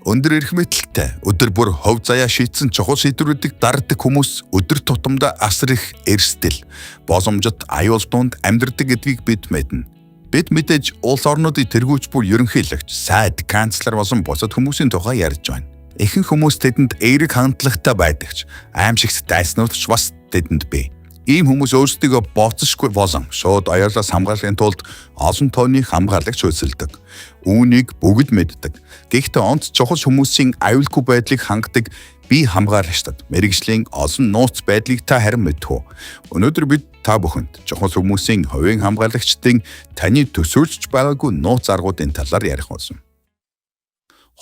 Өндөр эрх мэдэлтэй, өдөр бүр хов заяа шийдсэн чухал шийдвэрүүдийг дардаг хүмүүс өдөр тутамдаа асар их эрсдэл, боломжит аюул дунд амьдардаг гэдгийг бид мэднэ. Бид мэдээж улс орнуудын тэргүүч бүр ерөнхийлөгч, сайд, канцлер болон бусад хүмүүсийн тухай ярьж байна. Ихэнх хүмүүс тэдэнд эерэг хандлагатай байдагч, аимшигт дайснууд ч бас тэдэнд бий. Ийм хүмүүс өөрсдийгөө боцсошгүй болон шууд аюулаас хамгаалахын тулд олон тооны хамгаалагч хөөцөлдөг. Үүнийг бүгд мэддэг. Гэхдээ онц чухал хүмүүсийн аюулгүй байдлыг хангадаг бие хамгаалагчдад мэргэжлийн олон нууц байдлыг та харин мэдв. Өнөөдөр бид та бүхэнд чухал хүмүүсийн хувийн хамгаалагчдын таны төсөөлж байгаагүй нууц аргуудын талаар ярих болно.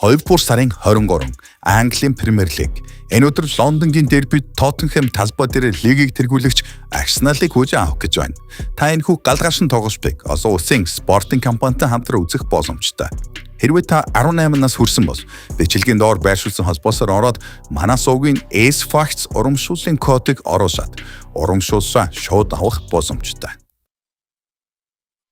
2 сарын 23 Английн Премьер Лиг. Энэ өдөр Лондонгийн дербид Тоттенхэм талбай дээр лигийг тэргүүлэгч Арсеналыг хөөж авах гэж байна. Та энэхүү галгашин тоглолтыг олон улсын спортын компанитай хамтран үзэх боломжтой. Хэрвээ та 18 нас хүрсэн бол бичлэгийн доор байршуулсан холбоосоор ороод манай сувгийн S-Facts урамшууллын кодыг оруулаад урамшуулсаа шууд авах боломжтой.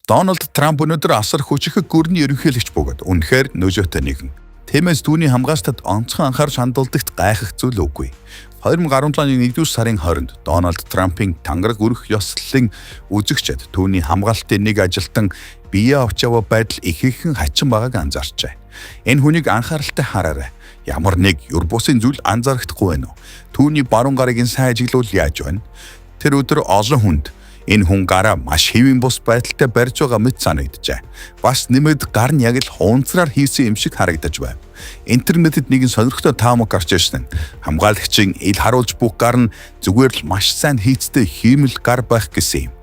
Дональд Трамп өнөөдөр асар хүчрхэг гүрний ерөнхийлөгч бөгөөд үнэхээр нөөжөөтэй нэгэн. Тиймээс түүний хамгаалалтад онцгой анхаарч хандуулдагт гайхах зүйл үгүй. 2017 оны 1-р сарын 20-нд Дональд Трампын тангараг өргөх ёслолын үзэгчид түүний хамгаалалтын нэг ажилтан бие авч яваа байдал ихээхэн хачин байгааг анзаарчээ. Энэ хүнийг анхааралтай хараарай. Ямар нэг юр бусын зүйл анзаарахдаггүй байна уу? Түүний баруун гарыг сайн ажиглуул яаж байна? Тэр өдөр олон хүнд энэ хүн гараа маш хэвийн бус байдалтай барьж байгаа мэт санагджээ. Бас нэмэд гар нь яг л хуунцраар хийсэн юм шиг харагдаж байна. Интернетэд нэгэн сонирхолтой таамаг гарч ирсэн. Хамгаалагчийн ил харуулж бух гар нь зүгээр л маш сайн хийцтэй хиймэл гар байх гэсэн юм.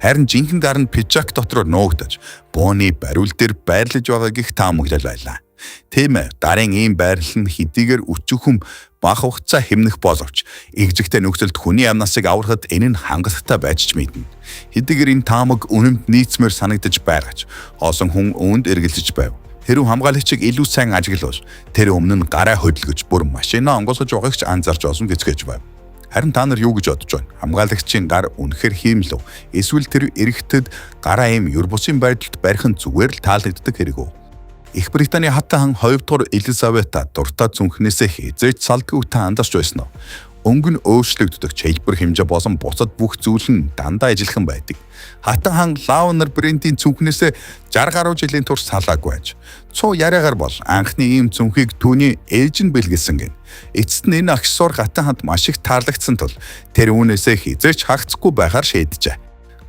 Харин жинхэнэ гар нь пижак дотор нуугдаж, бууны бариул дээр байрлаж байгаа гэх таамаглал байлаа. Тийм ээ, дарын ийм байрлал нь хэдийгээр өчүүхэн бага хугацаа хэмнэх боловч эгжигтэй нөхцөлд хүний амнасыг аврахад энэ нь хангалттай байж ч мэднэ. Хэдийгээр энэ таамаг үнэмд нийцмээр санагдаж байгаач олон хүн үүнд эргэлзэж байв. Хэрв хамгаалагчийг илүү сайн ажиглавал тэр өмнө нь гараа хөдөлгөж бүр машинаа онгоцгож байгааг ч анзаарч олсон гэцгээж байв. Харин та нар юу гэж бодож байна? Хамгаалагчийн гар үнэхээр хиймлв? Эсвэл тэр эрэгтэд гараа ийм юр бусын байдалд барих нь зүгээр л таалагддаг хэрэг үү? Их Британий хатан хан 2 дугаар Елизавета дуртай зүнхнээсээ хизээч салдгүй та андарч байсан уу? Өнгө нь өөрчлөгддөг хэлбэр хэмжээ болон бусад бүх зүйл нь дандаа ажиллахан байдаг. Хатан хан Лаунер брендийн зүнхнээсээ 60 гаруй жилийн турш салаагүй байж. Цуу яриагаар бол анхны ийм зүнхийг түүний ээж нь бэлгэлсэн гин. Эцэст нь энэ аксессуар хатан ханд маш их таалагдсан тул тэр үүнээсээ хизээч хагацгүй байхаар шийджээ.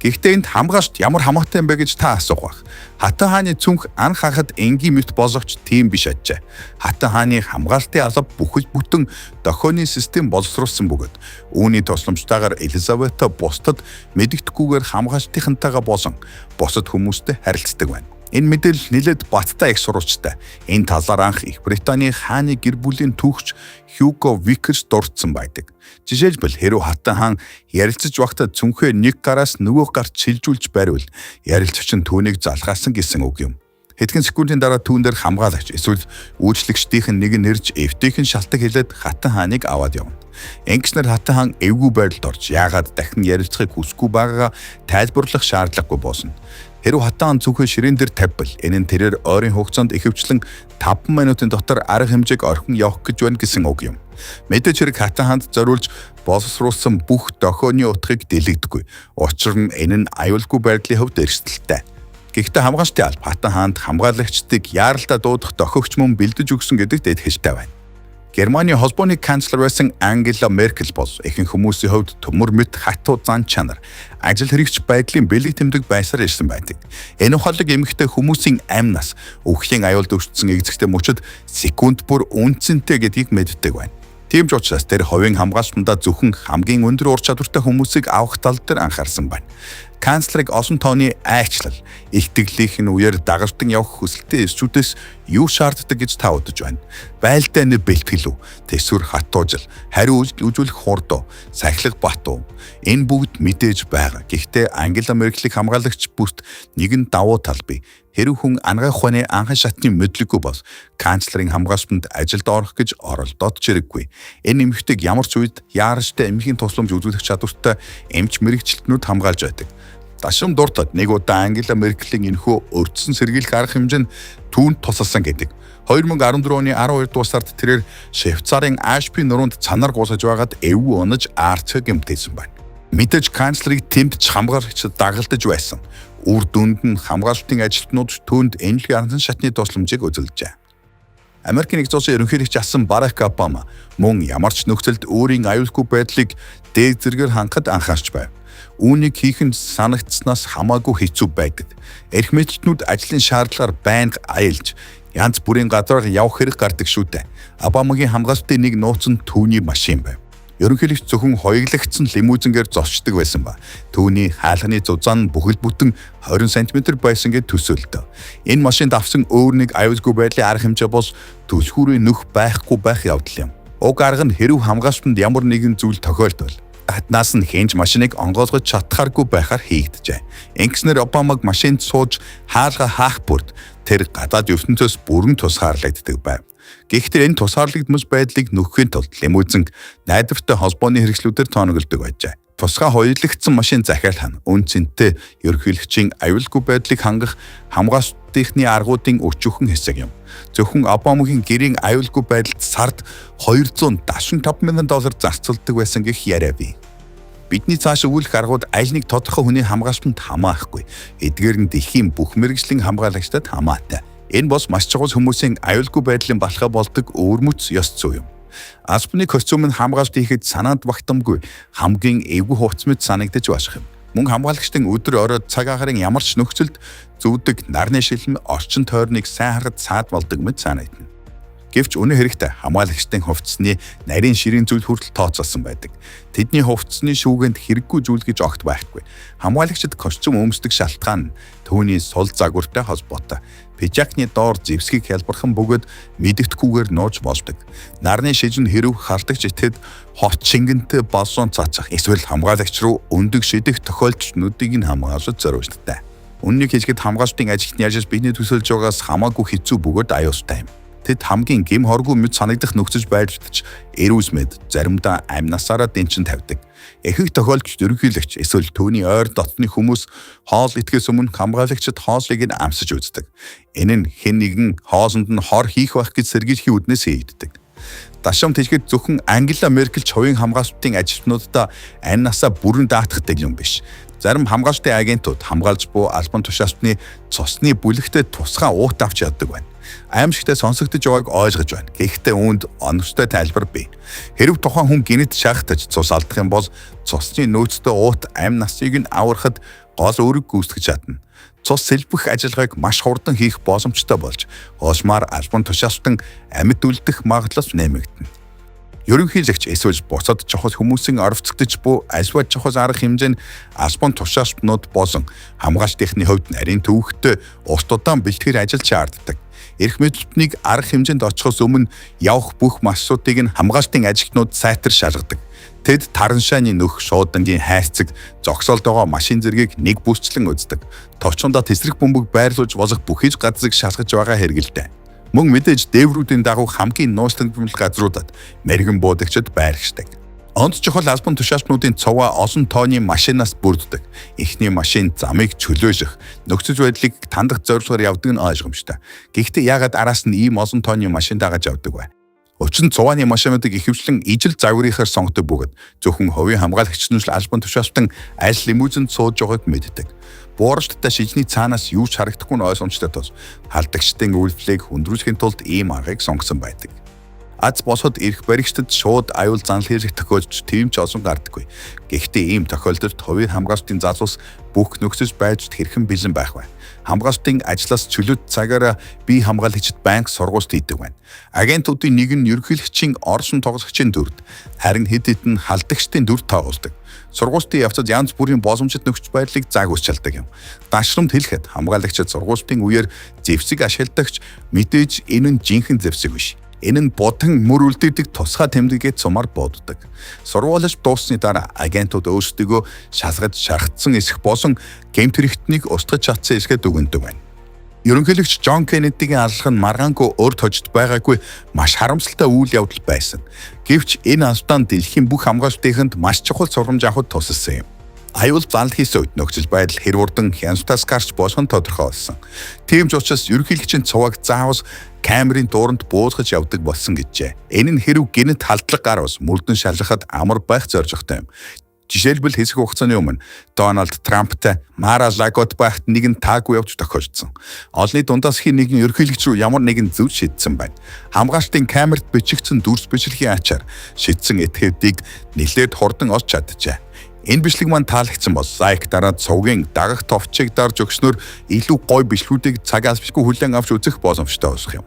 Гэхдээ энд хамгаалалт ямар хамаатай юм бэ гэж та асуух байх. Хатан хааны цүнх анх хахад энгийн мэт боловч тийм биш ажээ. Хатан хааны хамгаалтын алба бүхэл бүтэн дохионы систем боловсруулсан бөгөөд үүний тусламжтайгаар Елизавета бусдад мэддэхгүйгээр хамгаалтынхантайгаа болон бусад хүмүүстэй харилцдаг байна. Энэ мэдээлэл нэлээд баттай их сурвалжтай. Энэ талаар анх Их Британий хааны гэр бүлийн түүхч Хьюго Викерс дурдсан байдаг. Жишээлбэл хэрв хатан хаан ярилцаж байхдаа цүнхээ нэг гараас нөгөө гарт шилжүүлж бариул ярилцагч нь түүнийг залгаасан гэсэн үг юм. Хэдхэн секундын дараа түүн дээр хамгаалагч эсвэл үйлчлэгчдийн нэг нь нэрж эвтэйхэн шалтак хэлээд хатан хааныг аваад явна. Ингэснээр хатан хаан эвгүй байдалд орж яагаад дахин ярилцахыг хүсэхгүй байгаагаа тайлбарлах шаардлагагүй болно. Хэрв хатан цүнхээ ширээн дээр тавьбал энэ нь тэрээр ойрын хугацаанд ихэвчлэн 5 минутын дотор арга хэмжээг орхин явах гэж байна гэсэн үг юм. Мэдээж хэрэг хатан ханд зориулж боловсруулсан бүх дохионы утгыг дэлгдэггүй. Учир нь энэ нь аюулгүй байдлын хувьд эрсдэлтэй. Гэхдээ хамгаалалтын алба хатан хаанд хамгаалагчдыг яаралтай дуудах дохиогч мөн бэлдэж өгсөн гэдэгт илэрхийлтэй байна. Германы холбооны канцлер байсан Ангела Меркель бол ихэнх хүмүүсийн хувьд төмөр мэт хатуу зан чанар, ажил хэрэгч байдлын бэлэг тэмдэг байсаар ирсэн байдаг. Энэ ухаалаг эмэгтэй хүмүүсийн амнаас өвхлийн аюулд өвчтсөн эгзэгтэй мөчөд секунд бүр үнцэнтэй гэдгийг мэддэг байна. Тийм ч учраас тэр хувийн хамгаалалтандаа зөвхөн хамгийн өндөр ур чадвартай хүмүүсийг авах тал дээр анхаарсан байна. Канцлерыг олон тооны айчлал, ихтэглийнхэн үеэр дагалдан явах хүсэлтэй эрчүүдээс юу шаарддаг гэж та бодож байна? Байлдаа нэг бэлтгэл үү, тэсвэр хатуужил, хариу үзүүлэх хурд, сахилга бат уу? Энэ бүгд мэдээж байгаа. Гэхдээ Ангела Меркелийг хамгаалагч бүрт нэгэн давуу тал бий. Хэрв хүн ангаах ухааны анхан шатны мэдлэггүй бол канцлерын хамгаалалтанд ажилд орох гэж оролдоод ч хэрэггүй. Энэ эмэгтэйг ямар ч үед яаралтай эмхийн тусламж үзүүлэх чадвартай эмч мэрэгчлэтнүүд хамгаалж байдаг. Дашрам дуртад нэг удаа Ангела Меркелийн энэхүү өртсөн сэргийлэх арга хэмжээ нь түүнд тусалсан гэдэг. 2014 оны 12 дугаар сард тэрээр Швейцарын Ашпи нуруунд цанаар гусаж байгаад эв унаж арцэг гэмтээсэн байна. Мэдээж канцлерыг тэмдэж хамгаалагч дагалдаж байсан. Үр дүнд нь хамгаалалтын ажилтнууд түүнд энэлэг ардан шатны тусламжийг үзүүлжээ. Америкийн нэгдсэн улсын ерөнхийлөгч асан Барак Обама мөн ямар ч нөхцөлд өөрийн аюулгүй байдлыг дээд зэргээр хангахад анхаарч байв. Үүнийг хийх нь санагдсанаас хамаагүй хэцүү байдаг. Эрх мэдэлтнүүд ажлын шаардлагаар байнга аялж, янз бүрийн газар явах хэрэг гардаг шүү дээ. Обамагийн хамгаалалтын нэг нууц нь түүний машин байв. Ерөнхийлөгч зөвхөн хоёглагдсан лимузингээр зочдог байсан ба түүний хаалганы зузаан нь бүхэл бүтэн 20 см байсан гэж төсөөлдөө. Энэ машинд авсан өөр нэг аюулгүй байдлын арга хэмжээ бол түлхүүрийн нөх байхгүй байх явдал юм. Уг арга нь хэрв хамгаалалтанд ямар нэгэн зүйл тохиолдвол гаднаас нь хэнж машиныг онгойлгож чадхааргүй байхаар хийгджээ. Ингэснээр Обамаг машинд сууж хаалга хаах бүрд тэр гадаад ертөнцөөс бүрэн тусгаарлагддаг байв. Гэхдээ энэ тусгаарлагдмал байдлыг нөхөхийн тулд лимузинг найдвартай холбооны хэрэгслүүдээр тооногддог байжээ. Тусгай хоёрлогдсон машин захиалах нь үн цэнтэй ерөнхийлөгчийн аюулгүй байдлыг хангах хамгаалалтын аргуудын өчүүхэн хэсэг юм. Зөвхөн Обамагийн гэрийн аюулгүй байдалд сард $275 мянган зарцуулдаг байсан гэх яриа бий. Бидний цааш өгүүлэх аргууд аль нэг тодорхой хүний хамгаалтанд хамаахгүй. Эдгээр нь дэлхийн бүх мэргэжлийн хамгаалагчдад хамаатай. Энэ бол маш чухал хүмүүсийн аюулгүй байдлын балхаа болдог өвөрмөц ёс зүй юм. Албаны костюм нь хамгаалалт хийхэд санаанд багтамгүй хамгийн эвгүй хувцас мэт санагдаж баших юм. Мөн хамгаалагчдын өдөр оройд цаг агарын ямар ч нөхцөлд зүвдэг нарны шилэн орчин тойрныг сайн харахад саад болдог мэт санагдана. Гэвч үнэ хэрэгтэй хамгаалагчдын хувцсны нарийн ширийн зүйл хүртэл тооцоолсон байдаг. Тэдний хувцсны шүүгэнд хэрэггүй зүйл гэж огт байхгүй. Хамгаалагчид костюм өмсдөг шалтгаан нь түүний сул загвартай холбоотой. Пижакны доор зэвсгийг хялбархан бөгөөд мэддэхгүйгээр нууж болдог. Нарны шижин хэрв хардагч итэд хот шингэнтэй болсон цацах эсвэл хамгаалагч руу өндөг шидэх тохиолдлуудыг нь хамгаалж зориулжтай. Үннийг хийхэд хамгаалалтын ажилтны яжс бидний төсөөлж байгаас хамаагүй хэцүү бөгөөд аюултай юм. Тэд хамгийн гэм хоргүй мэд санагдах нөхцөл байдалд эрүүс мэд заримдаа амнасаараа дэнчин тавьдаг. Ихэнх тохиолдолд ерөнхийлөгч эсвэл түүний ойр дотны хүмүүс хоол идэхээс өмнө хамгаалагчид хоолыг нь амсаж үздэг. Энэ нь хэн нэгэн хоолнд нь хор хийх байх гэж сэргийлэхийн үднээс хийгддэг. Дашам тийхэд зөвхөн Ангела Меркель хувийн хамгаалалтын ажилтнуудаа ань насаа бүрэн даатгадаг юм биш. Зарим хамгаалалтын агентууд хамгаалж буй албан тушаалтны цусны бүлэгтээ тусгай уут авч яддаг байна. Аимшигтай сонсогдож байгааг ойлгож байна. Гэхдээ үүнд оновчтой тайлбар бий. Хэрв тухайн хүн гинэд шахтаж цус алдах юм бол цусны нөөцтэй уут амь насыг нь аврахад гол үүрэг гүйцэтгэж чадна. Цус сэлбэх ажиллагааг маш хурдан хийх боломжтой болж, уушмаар албан тушаалтан амьд үлдэх магадлал нэмэгдэнэ. Ерөнхийлөгч эсвэл бусад чухал хүмүүсийн оролцогдож буй альва чухал арга хэмжээ нь албан тушаалтнууд болон хамгаалтынхны хувьд нарийн төвөгтэй урт удаан бэлтгэр ажиллаж шаарддаг. Эрх мэдэлтнийг арга хэмжээнд очихоос өмнө явах бүх маршрутыг нь хамгаалтын ажилтнууд сайтар шалгадаг. Тэд тараншааны нөх, шуудангийн хайрцаг, зогсоолд байгаа машин зэргийг нэг бүсчлэн үздэг. Товчондоо тесрэг бөмбөг байрлуулж болох бүхий л газрыг шалгаж байгаа хэрэгэлтэй. Мөн мэдээж дээврүүдийн дагуу хамгийн нууцлагдмал газруудад мэрэгэн буудагчид байршдаг. Онц чухал албан тушаалтнуудын цуваа олон тооны машинаас бүрддэг. Эхний машин замыг чөлөөжих, нөхцөл байдлыг тандах зорилгоор явдаг нь ойлгомжтой. Гэхдээ яагаад араас нь ийм олон тооны машин дагаж явдаг вэ? Учир нь цувааны машинуудыг ихэвчлэн ижил загварынхаар сонгодог бөгөөд зөвхөн хувийн хамгаалагч нь л албан тушаалтан аль лимузинд сууж байгааг мэддэг. Бууралттай шижний цаанаас юу ч харагдахгүй нь ойлгомжтой тус халдагчдын үйлдэлийг хүндрүүлэхийн тулд ийм аргыг сонгосон байдаг. Аз босоод ирэх баригчдад шууд аюул занал хэрэг тохиолж тийм ч олон гардаггүй. Гэхдээ ийм тохиолдолд хувийн хамгаалалтын залуус бүх нөхцөл байдалд хэрхэн бэлэн байх вэ? Хамгаалтын ажлаас чөлөөт цагаараа бие хамгаалагчид банк сургуульд хийдэг байна. Агентуудын нэг нь ерөнхийлөгчийн оршин тоглогчийн дүрд, харин хэд хэдэн халдагчдын дүрд тоглодог. Сургуулийн явцад янз бүрийн боломжит нөхцөл байдлыг загварчилдаг юм. Дашрамд хэлэхэд хамгаалагчид сургуулийн үеэр зэвсэг ашигладагч мэдээж энэ нь жинхэнэ зэвсэг биш. Энэ нь бодон мөр үлдээдэг тусгай тэмдэглэгээ цумаар боддог. Сургуулж дуусны дараа агентууд өөрсдөө шалгаж шаргацсан эсэх болон гэмт хэрэгтнийг устгаж чадсан эсгээд өгөндөг байна. Ерөнхийлөгч Джон Кеннедигийн аллах нь маргаангүй урд хожид байгаагүй маш харамсалтай үйл явдал байсан. Гэвч энэ алдаан дэлхийн бүх хамгаалтынханд маш чухал сургамж авахд тусалсан юм. Аюул занал хийсэн үед нөхцөл байдал хэр хурдан хяналтаас гарч болох нь тодорхой болсон. Тийм ч учраас ерөнхийлөгчийн цуваг заавал камерын дууранд буулгаж явдаг болсон гэжээ. Энэ нь хэрв гинэт халдлага гарвал мөрдөн шалгахад амар байх зорилготой юм. Жишээлбэл хэсэг хугацааны өмнө Дональд Трамптай Мар-а-Лагод байхад нэгэн таагүй явж тохиолдсон. Олны дундаас хин нэгэн ерөнхийлөгч рүү ямар нэгэн зөв шийдсэн байна. Хамгаалтын камерт бичигдсэн дүрс бичлэгийн ачаар шийдсэн этгээдийг нэлээд хурдан олж чаджээ. Энэ бичлэг маань таалагдсан бол лайк дараад цугийн дагах товчийг дарж өгснөөр илүү гоё бичлгүүдийг цагаас бишгүй хүлээн авч үзэх боломжтой болох юм.